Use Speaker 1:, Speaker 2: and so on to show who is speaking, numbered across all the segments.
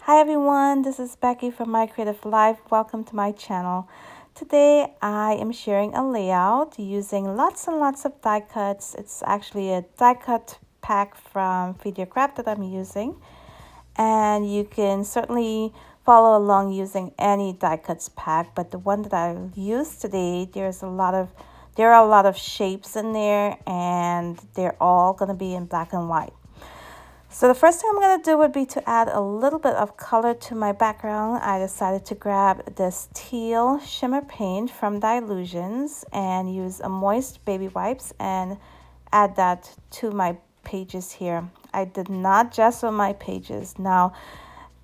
Speaker 1: Hi everyone, this is Becky from My Creative Life. Welcome to my channel. Today I am sharing a layout using lots and lots of die cuts. It's actually a die cut pack from Feed Your Craft that I'm using. And you can certainly follow along using any die cuts pack, but the one that I used today, there are a lot of shapes in there and they're all going to be in black and white. So the first thing I'm going to do would be to add a little bit of color to my background. I decided to grab this teal shimmer paint from Dylusions and use a moist baby wipes and add that to my pages here. I did not gesso my pages. Now,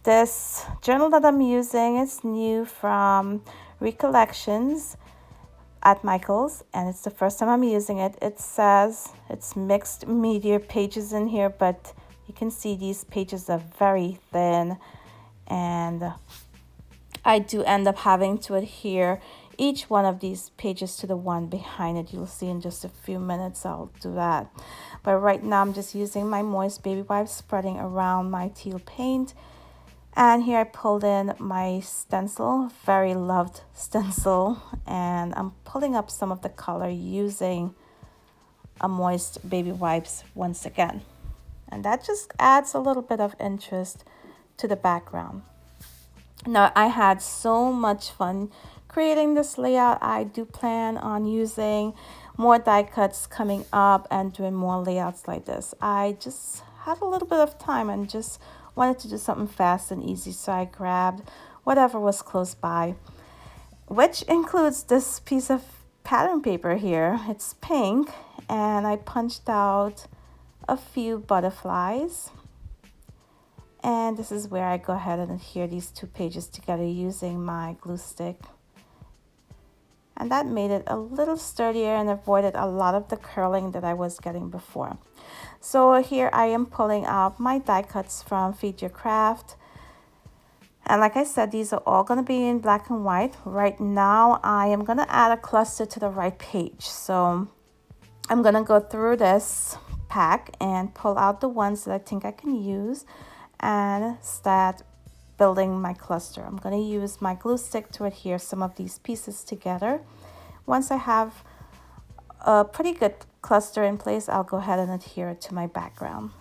Speaker 1: this journal that I'm using is new from Recollections at Michael's, and it's the first time I'm using it. It says it's mixed media pages in here, but you can see these pages are very thin, and I do end up having to adhere each one of these pages to the one behind it. You'll see in just a few minutes I'll do that. But right now I'm just using my moist baby wipes, spreading around my teal paint. And here I pulled in my stencil, very loved stencil, and I'm pulling up some of the color using a moist baby wipes once again. And that just adds a little bit of interest to the background. Now, I had so much fun creating this layout. I do plan on using more die cuts coming up and doing more layouts like this. I just had a little bit of time and just wanted to do something fast and easy, so I grabbed whatever was close by, which includes this piece of pattern paper here. It's pink, and I punched out a few butterflies, and this is where I go ahead and adhere these two pages together using my glue stick, and that made it a little sturdier and avoided a lot of the curling that I was getting before. So here I am pulling out my die cuts from Feed Your Craft, and like I said, these are all going to be in black and white. Right now I am going to add a cluster to the right page, so I'm going to go through this pack and pull out the ones that I think I can use and start building my cluster. I'm going to use my glue stick to adhere some of these pieces together. Once I have a pretty good cluster in place, I'll go ahead and adhere it to my background.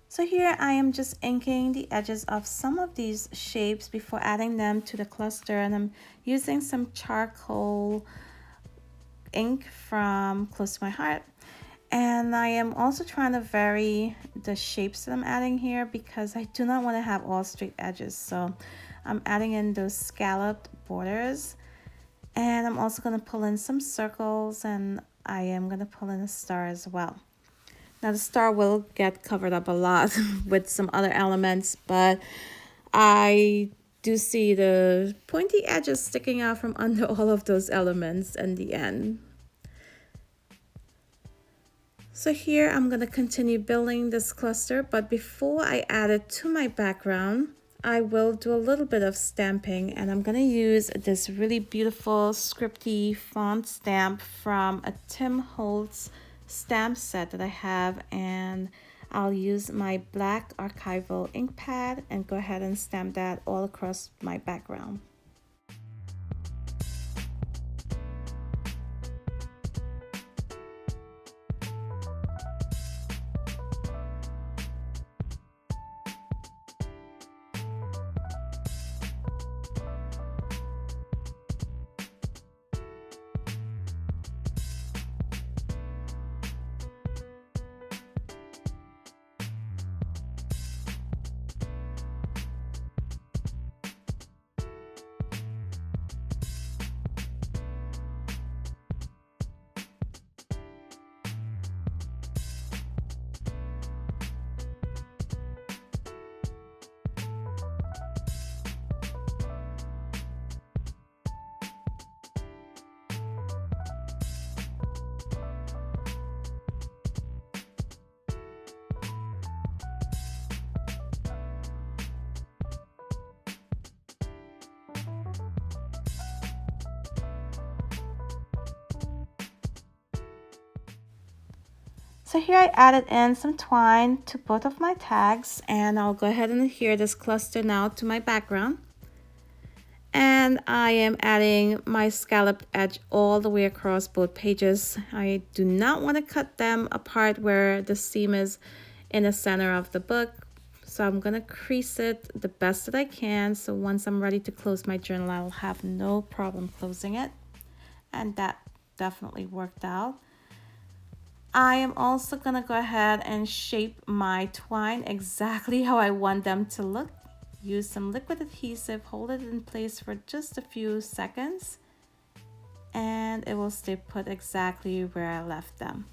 Speaker 1: So here I am just inking the edges of some of these shapes before adding them to the cluster, and I'm using some charcoal ink from Close to My Heart. And I am also trying to vary the shapes that I'm adding here because I do not want to have all straight edges. So I'm adding in those scalloped borders, and I'm also going to pull in some circles, and I am going to pull in a star as well. Now the star will get covered up a lot with some other elements, but I do see the pointy edges sticking out from under all of those elements in the end. So here I'm going to continue building this cluster, but before I add it to my background, I will do a little bit of stamping, and I'm going to use this really beautiful scripty font stamp from a Holtz stamp set that I have, and I'll use my black Archival Ink Pad and go ahead and stamp that all across my background. So here I added in some twine to both of my tags, and I'll go ahead and adhere this cluster now to my background. And I am adding my scalloped edge all the way across both pages. I do not want to cut them apart where the seam is in the center of the book. So I'm going to crease it the best that I can. So once I'm ready to close my journal, I'll have no problem closing it. And that definitely worked out. I am also going to go ahead and shape my twine exactly how I want them to look. Use some liquid adhesive, hold it in place for just a few seconds, and it will stay put exactly where I left them.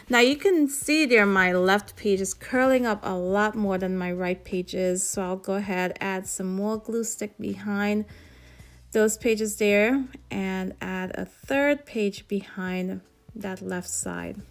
Speaker 1: Now you can see there my left page is curling up a lot more than my right pages, so I'll go ahead, add some more glue stick behind those pages there, and add a third page behind that left side.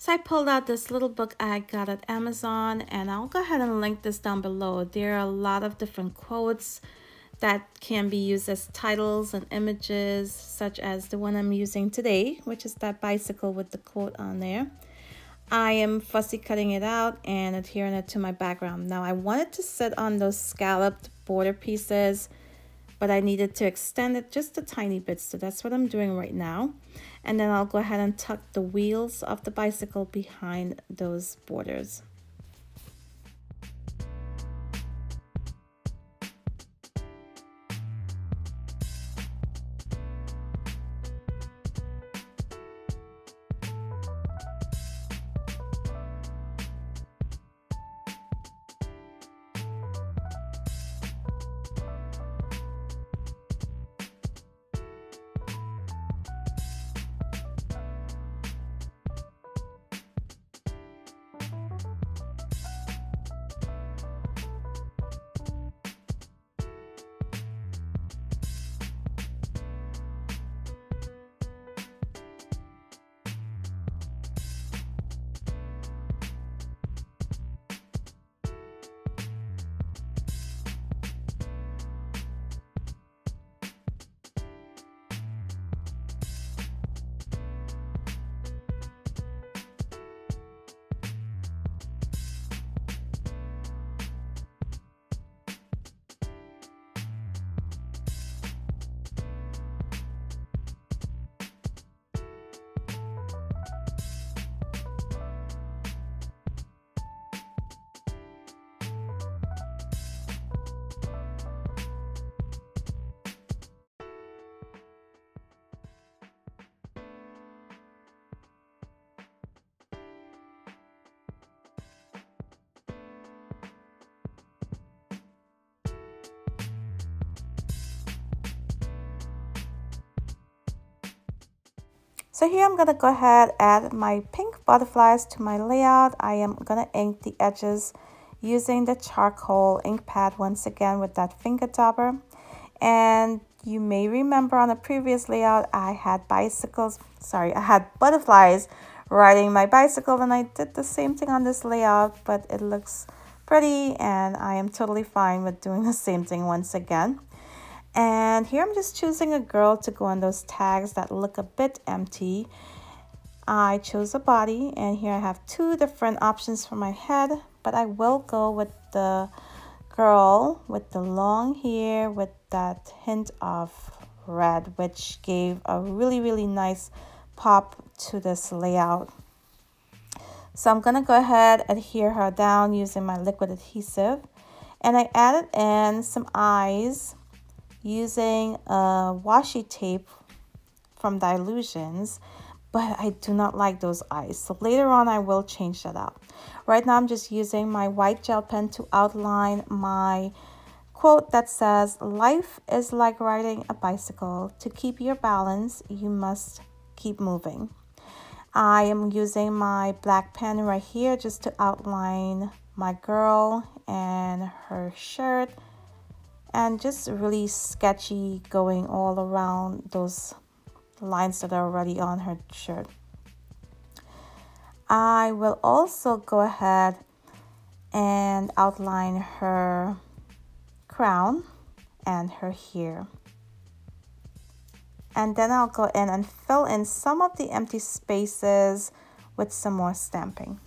Speaker 1: So I pulled out this little book I got at Amazon, and I'll go ahead and link this down below. There are a lot of different quotes that can be used as titles and images, such as the one I'm using today, which is that bicycle with the quote on there. I am fussy cutting it out and adhering it to my background. Now I wanted to sit on those scalloped border pieces, but I needed to extend it just a tiny bit, so that's what I'm doing right now. And then I'll go ahead and tuck the wheels of the bicycle behind those borders. So here I'm going to go ahead and add my pink butterflies to my layout. I am going to ink the edges using the charcoal ink pad once again with that finger dauber. And you may remember on a previous layout, I had butterflies riding my bicycle, and I did the same thing on this layout, but it looks pretty and I am totally fine with doing the same thing once again. And here I'm just choosing a girl to go on those tags that look a bit empty. I chose a body, and here I have two different options for my head, but I will go with the girl with the long hair with that hint of red, which gave a really nice pop to this layout. So I'm gonna go ahead and adhere her down using my liquid adhesive, and I added in some eyes using a washi tape from Dylusions, but I do not like those eyes, so later on I will change that out. Right now I'm just using my white gel pen to outline my quote that says, "Life is like riding a bicycle. To keep your balance, you must keep moving." I am using my black pen right here just to outline my girl and her shirt, and just really sketchy going all around those lines that are already on her shirt. I will also go ahead and outline her crown and her hair. And then I'll go in and fill in some of the empty spaces with some more stamping.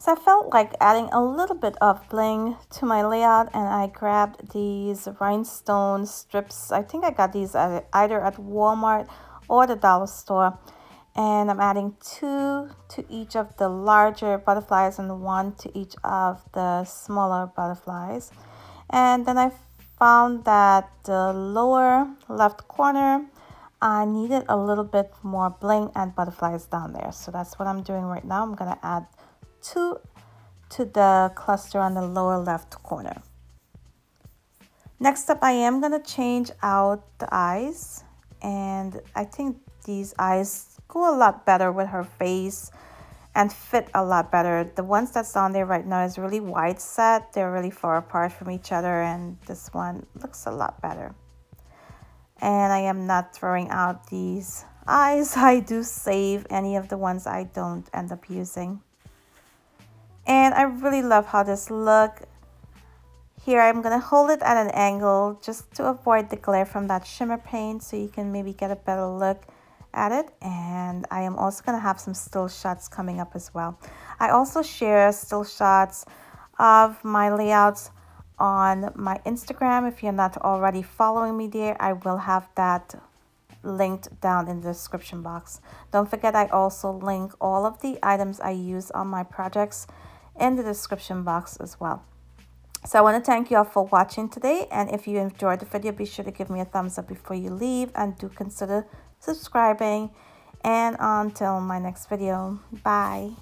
Speaker 1: So I felt like adding a little bit of bling to my layout, and I grabbed these rhinestone strips. I think I got these either at Walmart or the dollar store. And I'm adding 2 to each of the larger butterflies and 1 to each of the smaller butterflies. And then I found that the lower left corner, I needed a little bit more bling and butterflies down there. So that's what I'm doing right now. I'm going to add 2 to the cluster on the lower left corner. Next up, I am going to change out the eyes, and I think these eyes go a lot better with her face and fit a lot better. The ones that's on there right now is really wide set. They're really far apart from each other, and this one looks a lot better. And I am not throwing out these eyes. I do save any of the ones I don't end up using. And I really love how this looks. Here I'm going to hold it at an angle just to avoid the glare from that shimmer paint, so you can maybe get a better look at it. And I am also going to have some still shots coming up as well. I also share still shots of my layouts on my Instagram. If you're not already following me there, I will have that linked down in the description box. Don't forget, I also link all of the items I use on my projects in the description box as well. So I want to thank you all for watching today, and if you enjoyed the video, be sure to give me a thumbs up before you leave, and do consider subscribing. And until my next video, bye.